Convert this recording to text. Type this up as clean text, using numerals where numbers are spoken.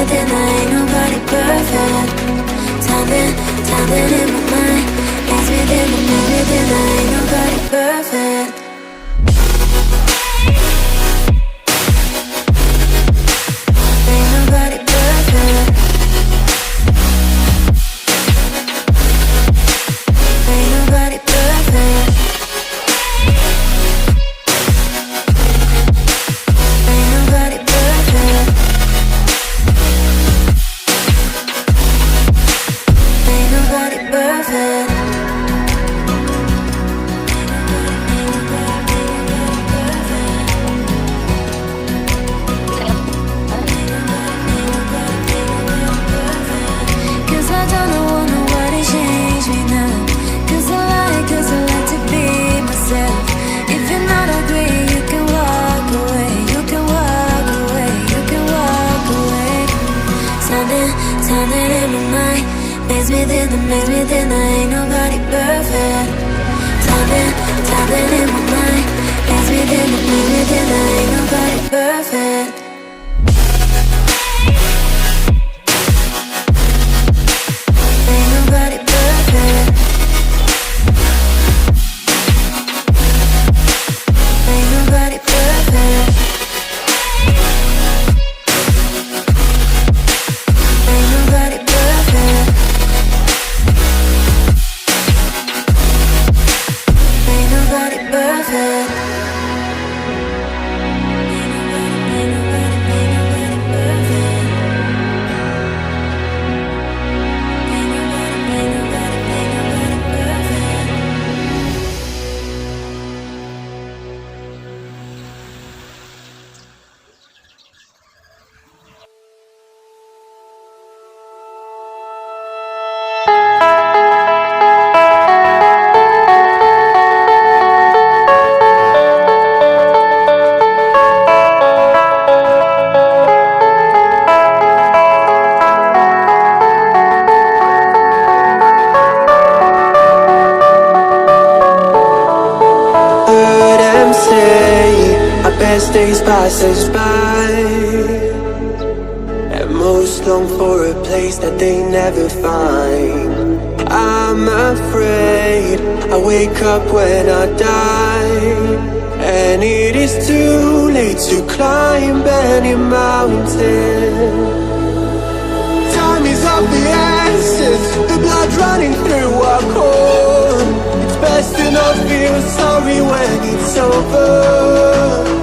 within, ain't nobody perfect. Something in my mind, it's within, ain't nobody perfect. Ain't nobody perfect. Ain't nobody perfect. Ain't nobody perfect. Ain't nobody perfect. Cause I don't want nobody change me now. Cause I like to be myself. If you're not agree, you can walk away. You can walk away. You can walk away. Something in my mind makes me think, ain't nobody perfect. Something in my mind makes me think, ain't nobody perfect. Ain't nobody perfect. Ain't nobody perfect. Ain't nobody perfect. Ain't nobody perfect. Ain't nobody perfect. Ain't nobody perfect. Heard them say our best days pass us by, and most long for a place that they never find. I'm afraid I wake up when I die, and it is too late to climb any mountain. Time is of the essence, the blood running through our core. It's best to not feel sorry when it's over.